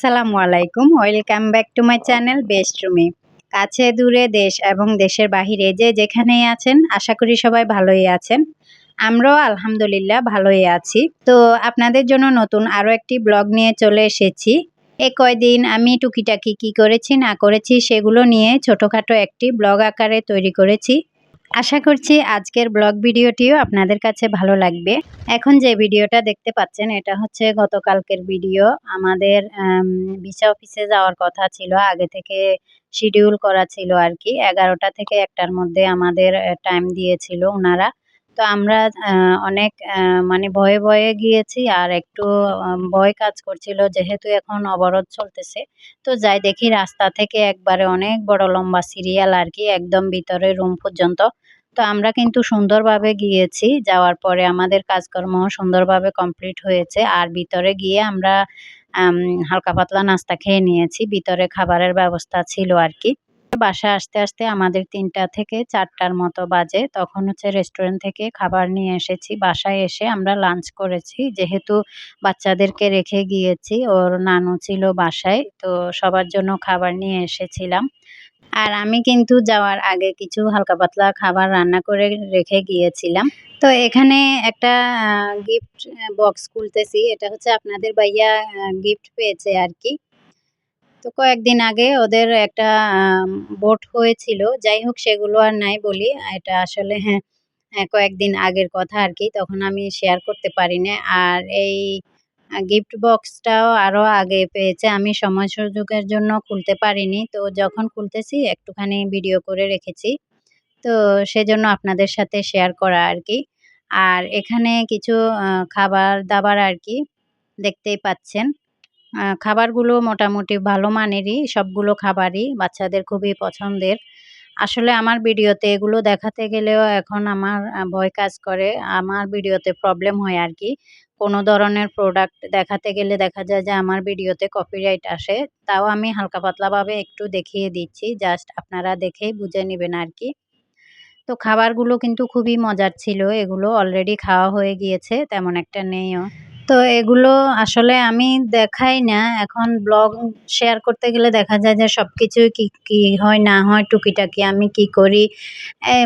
আসসালামু আলাইকুম। Welcome back to my channel best রুমে। কাছে দূরে দেশ এবং দেশের বাহিরে যে যেখানেই আছেন আশা করি সবাই ভালোই আছেন। আমরাও আলহামদুলিল্লাহ ভালোই আছি। তো আপনাদের জন্য নতুন আরও একটি ব্লগ নিয়ে চলে এসেছি। এই কয়দিন আমি টুকিটাকি কি করেছি না করেছি সেগুলো নিয়ে ছোটোখাটো একটি ব্লগ আকারে তৈরি করেছি। আশা করছি আজকের ব্লগ ভিডিওটিও আপনাদের কাছে ভালো লাগবে। এখন যে ভিডিওটা দেখতে পাচ্ছেন এটা হচ্ছে গতকালকের ভিডিও। আমাদের ভিসা অফিসে যাওয়ার কথা ছিল, আগে থেকে শিডিউল করা ছিল আর কি। 11টা থেকে 1টার মধ্যে আমাদের টাইম দিয়েছিল ওনারা। তো আমরা অনেক মানে ভয়ে ভয়ে গিয়েছি, আর একটু ভয় কাজ করছিল যেহেতু এখন অবরোধ চলতেছে। তো যাই দেখি রাস্তা থেকে একবারে অনেক বড় লম্বা সিরিয়াল আর কি, একদম ভিতরে রুম পর্যন্ত। তো আমরা কিন্তু সুন্দরভাবে গিয়েছি। যাওয়ার পরে আমাদের কাজকর্ম সুন্দরভাবে কমপ্লিট হয়েছে। আর ভিতরে গিয়ে আমরা আম হালকা পাতলা নাস্তা খেয়ে নিয়েছি। ভিতরে খাবারের ব্যবস্থা ছিল আরকি। বাসায় আসতে, আসতে আমাদের ৩টা থেকে ৪টার মতো বাজে। তখন হচ্ছে রেস্টুরেন্ট থেকে খাবার নিয়ে এসেছি। বাসায় এসে আমরা লাঞ্চ করেছি। যেহেতু বাচ্চাদেরকে রেখে গিয়েছি, ওর নানু ছিল বাসায়। তো সবার জন্য খাবার নিয়ে এসেছিলাম। আর আমি কিন্তু যাওয়ার আগে কিছু হালকা পাতলা খাবার রান্না করে রেখে গিয়েছিলাম। তো এখানে একটা গিফট বক্স খুলতেছি। এটা হচ্ছে আপনাদের ভাইয়া গিফট পেয়েছে আরকি। তো কয়েকদিন আগে ওদের একটা ভোট হয়েছিল। যাই হোক সেগুলো আর নাই বলি। এটা আসলে কয়েকদিন আগের কথা আরকি। তখন আমি শেয়ার করতে পারি নাই। আর এই গিফট বক্সটাও আরো আগে পেয়েছে। আমি সময় সুযোগের জন্য খুলতে পারিনি। তো যখন খুলতেছি একটুখানি ভিডিও করে রেখেছি। তো সেজন্য আপনাদের সাথে শেয়ার করা আরকি। আর এখানে কিছু খাবার-দাবার আরকি দেখতেই পাচ্ছেন। খাবারগুলো মোটামুটি ভালো মানেরই, সবগুলো খাবারই বাচ্চাদের খুবই পছন্দের। আসলে আমার ভিডিওতে এগুলো দেখাতে গেলেও এখন আমার ভয় কাজ করে। আমার ভিডিওতে প্রবলেম হয় আরকি। কোনো ধরনের প্রোডাক্ট দেখাতে গেলে দেখা যায় যে আমার ভিডিওতে কপিরাইট আসে। তাও আমি হালকা পাতলাভাবে একটু দেখিয়ে দিচ্ছি। জাস্ট আপনারা দেখেই বুঝে নিবেন আরকি। তো খাবারগুলো কিন্তু খুবই মজার ছিল। এগুলো অলরেডি খাওয়া হয়ে গিয়েছে, তেমন একটা নেইও। তো এগুলো আসলে আমি দেখাই না। এখন ব্লগ শেয়ার করতে গেলে দেখা যায় যে সবকিছুই কি হয় না হয় টুকিটাকি আমি কি করি,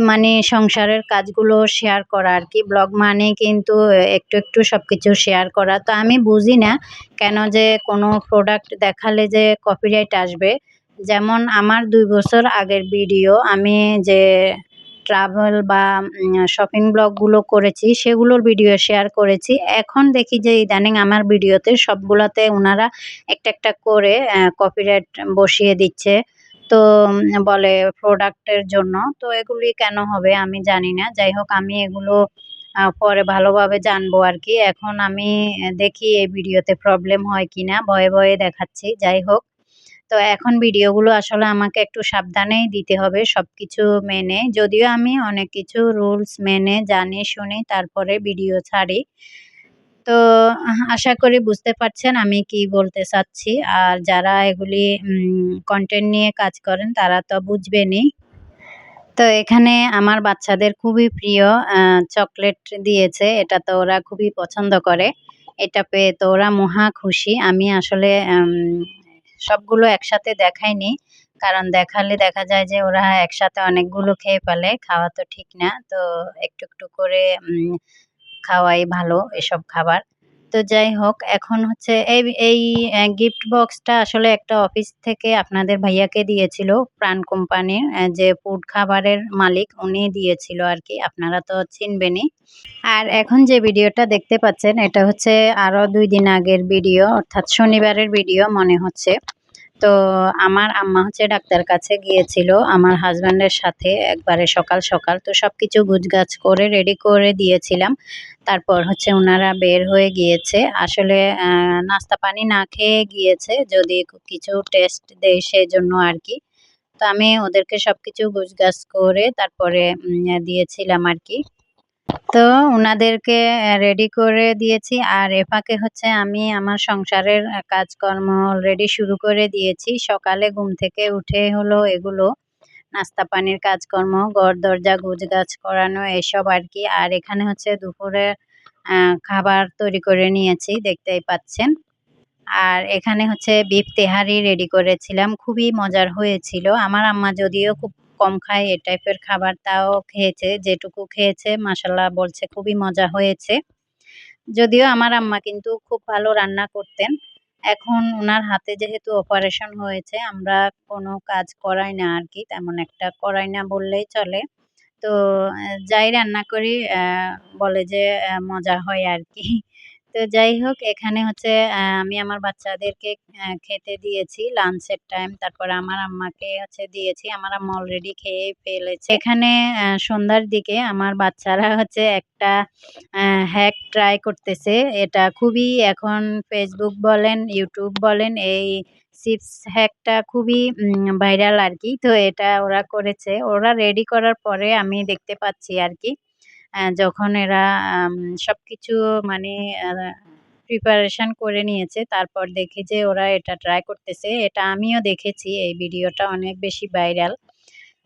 মানে সংসারের কাজগুলো শেয়ার করা আরকি। ব্লগ মানে কিন্তু একটু, একটু সবকিছু শেয়ার করা। তো আমি বুঝি না কেন যে কোনো প্রোডাক্ট দেখালে যে কপিরাইট আসবে। যেমন আমার ২ বছর আগের ভিডিও আমি যে ট্রাভেল বা শপিং ব্লগগুলো করেছি সেগুলোর ভিডিও শেয়ার করেছি। এখন দেখি যে ইদানিং আমার ভিডিওতে সবগুলাতে উনারা একটা, একটা করে কপিরাইট বসিয়ে দিচ্ছে। তো বলে প্রোডাক্টের জন্য। তো এগুলি কেন হবে আমি জানি না। যাই হোক আমি এগুলো পরে ভালোভাবে জানবো আরকি। এখন আমি দেখি এই ভিডিওতে প্রবলেম হয় কিনা। ভয়ে, ভয়ে দেখাচ্ছি। যাই হোক। তো এখন ভিডিওগুলো আসলে আমাকে একটু সাবধানেই দিতে হবে সবকিছু মেনে। যদিও আমি অনেক কিছু রুলস মেনে জানি শুনি তারপরে ভিডিও ছাড়ি। তো আশা করি বুঝতে পারছেন আমি কি বলতে চাচ্ছি। আর যারা এগুলি কনটেন্ট নিয়ে কাজ করেন তারা তো বুঝবেনই। তো এখানে আমার বাচ্চাদের খুবই প্রিয় চকলেট দিয়েছে। এটা তো ওরা খুবই পছন্দ করে। এটা পেয়ে তো ওরা মহা খুশি। আমি আসলে সবগুলো একসাথে দেখাইনি। কারণ দেখালে দেখা যায় যে ওরা একসাথে অনেকগুলো খেয়ে ফেলে। খাওয়া তো ঠিক না। তো একটু, একটু করে খাওয়াই ভালো এসব খাবার। তো যাই হোক এখন হচ্ছে এই গিফট বক্সটা আসলে একটা অফিস থেকে আপনাদের ভাইয়াকে দিয়েছিল। প্রাণ কোম্পানির যে ফুড খাবারের মালিক উনি দিয়েছিল আরকি। আপনারা তো চিনবেনই। আর এখন যে ভিডিওটা দেখতে পাচ্ছেন এটা হচ্ছে আরো ২ দিন আগের ভিডিও, অর্থাৎ শনিবারের ভিডিও মনে হচ্ছে। তো আমার আম্মা হচ্ছে ডাক্তার কাছে গিয়েছিল আমার হাসব্যান্ডের সাথে একবারে সকাল, সকাল। তো সবকিছু গুছগাছ করে রেডি করে দিয়েছিলাম। তারপর হচ্ছে উনারা বের হয়ে গিয়েছে। আসলে নাস্তা পানি না খেয়ে গিয়েছে, যদি কিছু টেস্ট দেই সেজন্য আরকি। তো আমি ওদেরকে সবকিছু গুছগাছ করে তারপরে দিয়েছিলাম আরকি। তো উনাদেরকে রেডি করে দিয়েছি। আর এ ফাঁকে হচ্ছে আমি আমার সংসারের কাজকর্ম অলরেডি শুরু করে দিয়েছি। সকালে ঘুম থেকে উঠে হলো এগুলো নাস্তা পানির কাজকর্ম, ঘর-দরজা গুছগাছ করানো এসব আরকি। আর এখানে হচ্ছে দুপুরে আ খাবার তৈরি করে নিয়েছি, দেখতেই পাচ্ছেন। আর এখানে হচ্ছে বিফ তেহারি রেডি করেছিলাম, খুবই মজার হয়েছিল। আমার আম্মা যদিও খুব কম খায় এ টাইপের খাবার, তাও খেয়েছে, যেটুকু খেয়েছে মাশাল্লাহ বলছে খুবই মজা হয়েছে। যদিও আমার আম্মা কিন্তু খুব ভালো রান্না করতেন। এখন উনার হাতে যেহেতু অপারেশন হয়েছে, আমরা কোনো কাজ করাই না আরকি, তেমন একটা করাই না বললেই চলে। তো যাই রান্না করি বলে যে মজা হয় আরকি। তো যাই হোক, এখানে হচ্ছে আমি আমার বাচ্চাদেরকে খেতে দিয়েছি লাঞ্চের টাইম। তারপরে আমার আম্মাকে হচ্ছে দিয়েছি। আমার আম্মা অলরেডি খেয়ে ফেলেছে। এখানে সন্ধ্যার দিকে আমার বাচ্চারা হচ্ছে একটা হ্যাক ট্রাই করতেছে। এটা খুবই এখন Facebook বলেন, YouTube বলেন, এই চিপস হ্যাকটা খুবই ভাইরাল আরকি। তো এটা ওরা করেছে। ওরা রেডি করার পরে আমি দেখতে পাচ্ছি আরকি। যখন এরা আম সবকিছু মানে আ প্রিপারেশন করে নিয়েছে, তারপর দেখি যে ওরা এটা ট্রাই করতেছে। এটা আমিও দেখেছি, এই ভিডিওটা অনেক বেশি ভাইরাল।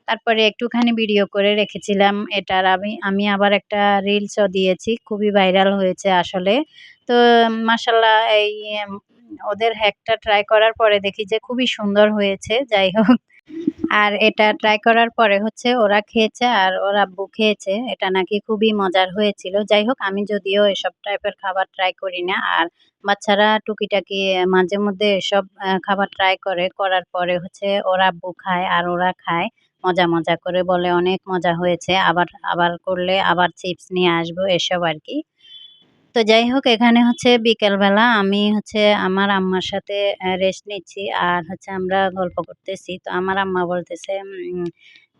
তারপরে একটুখানি ভিডিও করে রেখেছিলাম। এটার আমি আমি আবার একটা রিলসও দিয়েছি। খুবই ভাইরাল হয়েছে আসলে। তো মাশাআল্লাহ এই এম ওদের হ্যাকটা ট্রাই করার পরে দেখি যে খুবই সুন্দর হয়েছে। যাই হোক, আর এটা ট্রাই করার পরে হচ্ছে ওরা খেয়েছে আর ওর আব্বু খেয়েছে। এটা নাকি খুবই মজার হয়েছিল। যাই হোক, আমি যদিও এসব টাইপের খাবার ট্রাই করি না। আর বাচ্চারা টুকিটাকি মাঝে মধ্যে এসব খাবার ট্রাই করে। করার পরে হচ্ছে ওর আব্বু খায় আর ওরা খায়। মজা, মজা করে বলে অনেক মজা হয়েছে। আবার, আবার করলে আবার চিপস নিয়ে আসবো, এসব আরকি। তো যাই হোক, এখানে হচ্ছে বিকেলবেলা আমি হচ্ছে আমার আম্মার সাথে রেস্ট নিচ্ছি আর হচ্ছে আমরা গল্প করতেছি। তো আমার আম্মা বলতেছে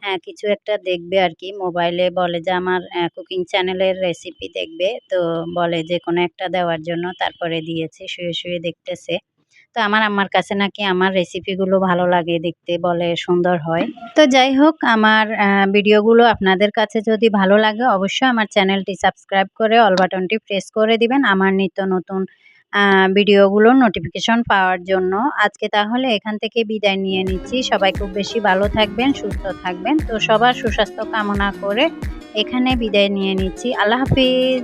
হ্যাঁ, কিছু একটা দেখবে আরকি মোবাইলে, বলে যে আমার কুকিং চ্যানেলের রেসিপি দেখবে। তো বলে যে কোনো একটা দেওয়ার জন্য, তারপরে দিয়েছি, শুয়ে, শুয়ে দেখতেছে। তো আমার আম্মার কাছে নাকি আমার রেসিপিগুলো ভালো লাগে দেখতে, বলে সুন্দর হয়। তো যাই হোক, আমার ভিডিওগুলো আপনাদের কাছে যদি ভালো লাগে অবশ্যই আমার চ্যানেলটি সাবস্ক্রাইব করে অল বাটনটি প্রেস করে দিবেন আমার নিত্য নতুন আ ভিডিওগুলোর নোটিফিকেশন পাওয়ার জন্য। আজকে তাহলে এখান থেকে বিদায় নিয়ে নিচ্ছি। সবাই খুব বেশি ভালো থাকবেন, সুস্থ থাকবেন। তো সবার সুস্বাস্থ্য কামনা করে এখানে বিদায় নিয়ে নিচ্ছি। আল্লাহ হাফিজ।